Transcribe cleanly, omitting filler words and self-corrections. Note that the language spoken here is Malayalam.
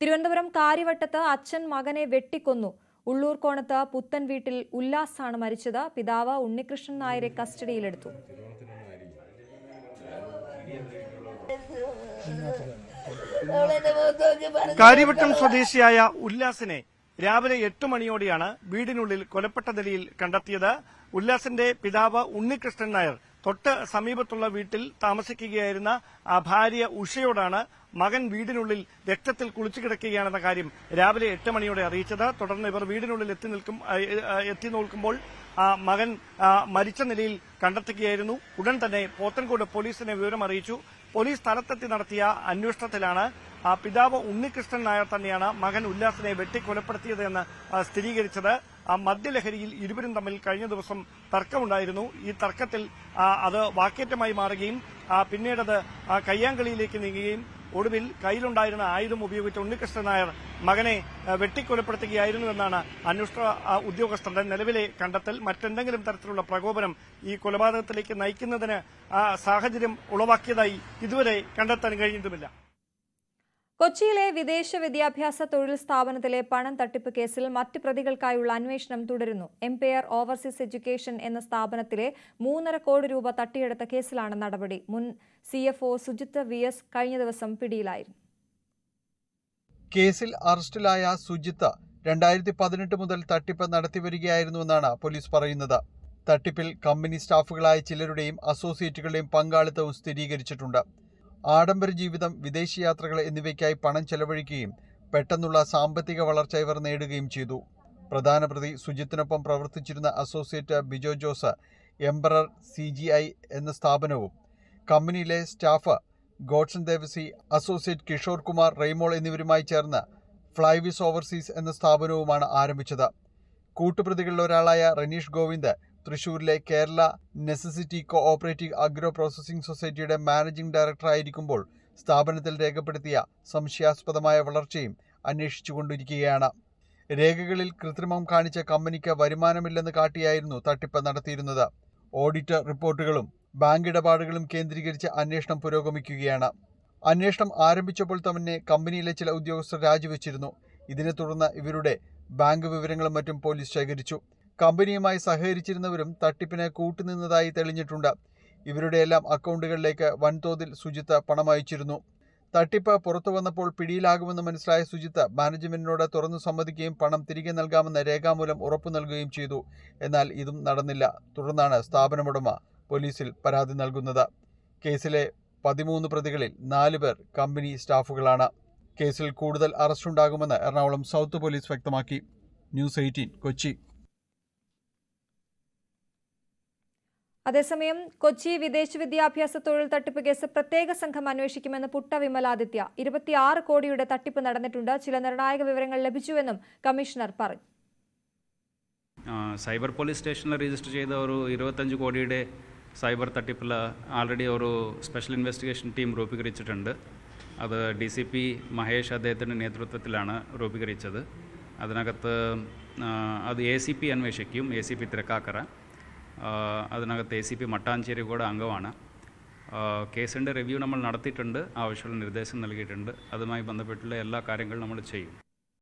തിരുവനന്തപുരം കാര്യവട്ടത്ത് അച്ഛൻ മകനെ വെട്ടിക്കൊന്നു. ഉള്ളൂർക്കോണത്ത് പുത്തൻ വീട്ടിൽ ഉല്ലാസാണ് മരിച്ചത്. പിതാവ് ഉണ്ണികൃഷ്ണൻ നായരെ കസ്റ്റഡിയിലെടുത്തു. കാര്യവട്ടം സ്വദേശിയായ ഉല്ലാസിനെ രാവിലെ 8 മണിയോടെയാണ് വീടിനുള്ളിൽ കൊലപ്പെട്ട നിലയിൽ കണ്ടെത്തിയത്. ഉല്ലാസിന്റെ പിതാവ് ഉണ്ണികൃഷ്ണൻ നായർ തൊട്ട് സമീപത്തുള്ള വീട്ടിൽ താമസിക്കുകയായിരുന്ന ഭാര്യ ഉഷയോടാണ് മകൻ വീടിനുള്ളിൽ രക്തത്തിൽ കുളിച്ചു കിടക്കുകയാണെന്ന കാര്യം രാവിലെ 8 മണിയോടെ അറിയിച്ചത്. തുടർന്ന് ഇവർ വീടിനുള്ളിൽ എത്തി നോക്കുമ്പോൾ മകൻ മരിച്ച നിലയിൽ കണ്ടെത്തുകയായിരുന്നു. ഉടൻ തന്നെ പോത്തൻകോട് പോലീസിനെ വിവരം അറിയിച്ചു. പോലീസ് സ്ഥലത്തെത്തി നടത്തിയ അന്വേഷണത്തിലാണ് പിതാവ് ഉണ്ണികൃഷ്ണൻ നായർ തന്നെയാണ് മകൻ ഉല്ലാസിനെ വെട്ടിക്കൊലപ്പെടുത്തിയതെന്ന് സ്ഥിരീകരിച്ചത്. മദ്യലഹരിയിൽ ഇരുവരും തമ്മിൽ കഴിഞ്ഞ ദിവസം തർക്കമുണ്ടായിരുന്നു. ഈ തർക്കത്തിൽ അത് വാക്കേറ്റമായി മാറുകയും പിന്നീടത് കയ്യാങ്കളിയിലേക്ക് നീങ്ങുകയും ഒടുവിൽ കയ്യിലുണ്ടായിരുന്ന ആയുധം ഉപയോഗിച്ച് ഉണ്ണികൃഷ്ണൻ നായർ മകനെ വെട്ടിക്കൊലപ്പെടുത്തുകയായിരുന്നു എന്നാണ് അന്വേഷണ ഉദ്യോഗസ്ഥരുടെ നിലവിലെ കണ്ടെത്തൽ. മറ്റെന്തെങ്കിലും തരത്തിലുള്ള പ്രകോപനം ഈ കൊലപാതകത്തിലേക്ക് നയിക്കുന്നതിന് സാഹചര്യം ഉളവാക്കിയതായി ഇതുവരെ കണ്ടെത്താൻ കഴിഞ്ഞിട്ടുമില്ല. കൊച്ചിയിലെ വിദേശ വിദ്യാഭ്യാസ തൊഴിൽ സ്ഥാപനത്തിലെ പണം തട്ടിപ്പ് കേസിൽ മറ്റ് പ്രതികൾക്കായുള്ള അന്വേഷണം തുടരുന്നു. എംപയർ ഓവർസീസ് എഡ്യൂക്കേഷൻ എന്ന സ്ഥാപനത്തിലെ 3.5 കോടി രൂപ തട്ടിയെടുത്ത കേസിലാണ് നടപടി. മുൻ CFO സുജിത്ത് VS കഴിഞ്ഞ ദിവസം പിടിയിലായിരുന്നു. കേസിൽ അറസ്റ്റിലായ സുജിത്ത് 2018 മുതൽ തട്ടിപ്പ് നടത്തിവരികയായിരുന്നുവെന്നാണ് പോലീസ് പറയുന്നത്. തട്ടിപ്പിൽ കമ്പനി സ്റ്റാഫുകളായ ചിലരുടെയും അസോസിയേറ്റുകളുടെയും പങ്കാളിത്തവും സ്ഥിരീകരിച്ചിട്ടുണ്ട്. ആഡംബര ജീവിതം, വിദേശയാത്രകൾ എന്നിവയ്ക്കായി പണം ചെലവഴിക്കുകയും പെട്ടെന്നുള്ള സാമ്പത്തിക വളർച്ച ഇവർ നേടുകയും ചെയ്തു. പ്രധാന പ്രതി സുജിത്തിനൊപ്പം പ്രവർത്തിച്ചിരുന്ന associate Bijo Jose Emperor CGI എന്ന സ്ഥാപനവും കമ്പനിയിലെ സ്റ്റാഫ് ഗോഡ്സൺ ദേവസി, അസോസിയേറ്റ് കിഷോർ കുമാർ റെയ്മോൾ എന്നിവരുമായി ചേർന്ന് ഫ്ലൈവിസ് ഓവർസീസ് എന്ന സ്ഥാപനവുമാണ് ആരംഭിച്ചത്. കൂട്ടുപ്രതികളിൽ ഒരാളായ റനീഷ് ഗോവിന്ദ് തൃശൂരിലെ Kerala necessity cooperative agro processing സൊസൈറ്റിയുടെ മാനേജിംഗ് ഡയറക്ടറായിരിക്കുമ്പോൾ സ്ഥാപനത്തിൽ രേഖപ്പെടുത്തിയ സംശയാസ്പദമായ വളർച്ചയും അന്വേഷിച്ചുകൊണ്ടിരിക്കുകയാണ്. രേഖകളിൽ കൃത്രിമം കാണിച്ച കമ്പനിക്ക് വരുമാനമില്ലെന്ന് കാട്ടിയായിരുന്നു തട്ടിപ്പ് നടത്തിയിരുന്നത്. ഓഡിറ്റ് റിപ്പോർട്ടുകളും ബാങ്ക് ഇടപാടുകളും കേന്ദ്രീകരിച്ച് അന്വേഷണം പുരോഗമിക്കുകയാണ്. അന്വേഷണം ആരംഭിച്ചപ്പോൾ തന്നെ കമ്പനിയിലെ ചില ഉദ്യോഗസ്ഥർ രാജിവെച്ചിരുന്നു. ഇതിനെ തുടർന്ന് ഇവരുടെ ബാങ്ക് വിവരങ്ങളും മറ്റും പോലീസ് ശേഖരിച്ചു. കമ്പനിയുമായി സഹകരിച്ചിരുന്നവരും തട്ടിപ്പിന് കൂട്ടുനിന്നതായി തെളിഞ്ഞിട്ടുണ്ട്. ഇവരുടെയെല്ലാം അക്കൗണ്ടുകളിലേക്ക് വൻതോതിൽ സുജിത്ത് പണം അയച്ചിരുന്നു. തട്ടിപ്പ് പുറത്തു വന്നപ്പോൾ പിടിയിലാകുമെന്ന് മനസ്സിലായ സുജിത്ത് മാനേജ്മെന്റിനോട് തുറന്നു സമ്മതിക്കുകയും പണം തിരികെ നൽകാമെന്ന് രേഖാമൂലം ഉറപ്പു നൽകുകയും ചെയ്തു. എന്നാൽ ഇതും നടന്നില്ല. തുടർന്നാണ് സ്ഥാപനമുടമ പോലീസിൽ പരാതി നൽകുന്നത്. കേസിലെ 13 പ്രതികളിൽ 4 പേർ കമ്പനി സ്റ്റാഫുകളാണ്. കേസിൽ കൂടുതൽ അറസ്റ്റുണ്ടാകുമെന്ന് എറണാകുളം സൗത്ത് പോലീസ് വ്യക്തമാക്കി. ന്യൂസ് 18 കൊച്ചി. അതേസമയം കൊച്ചി വിദേശ വിദ്യാഭ്യാസ തൊഴിൽ തട്ടിപ്പ് കേസ് പ്രത്യേക സംഘം അന്വേഷിക്കുമെന്ന് പുട്ട വിമലാദിത്യ. 26 കോടിയുടെ തട്ടിപ്പ് നടന്നിട്ടുണ്ട്. ചില നിർണായക വിവരങ്ങൾ ലഭിച്ചുവെന്നും കമ്മീഷണർ പറഞ്ഞു. സൈബർ പോലീസ് സ്റ്റേഷനിൽ രജിസ്റ്റർ ചെയ്ത ഒരു 25 കോടിയുടെ സൈബർ തട്ടിപ്പിൽ ആൾറെഡി ഒരു സ്പെഷ്യൽ ഇൻവെസ്റ്റിഗേഷൻ ടീം രൂപീകരിച്ചിട്ടുണ്ട്. അത് DCP മഹേഷ് അദ്ദേഹത്തിൻ്റെ നേതൃത്വത്തിലാണ് രൂപീകരിച്ചത്. അതിനകത്ത് അത് ACP അന്വേഷിക്കും, ACP തൃക്കാക്കര. അതിനകത്ത് ACP മട്ടാഞ്ചേരി കൂടെ അംഗമാണ്. കേസിൻ്റെ റിവ്യൂ നമ്മൾ നടത്തിയിട്ടുണ്ട്, ആവശ്യമുള്ള നിർദ്ദേശം നൽകിയിട്ടുണ്ട്. അതുമായി ബന്ധപ്പെട്ടുള്ള എല്ലാ കാര്യങ്ങളും നമ്മൾ ചെയ്യും.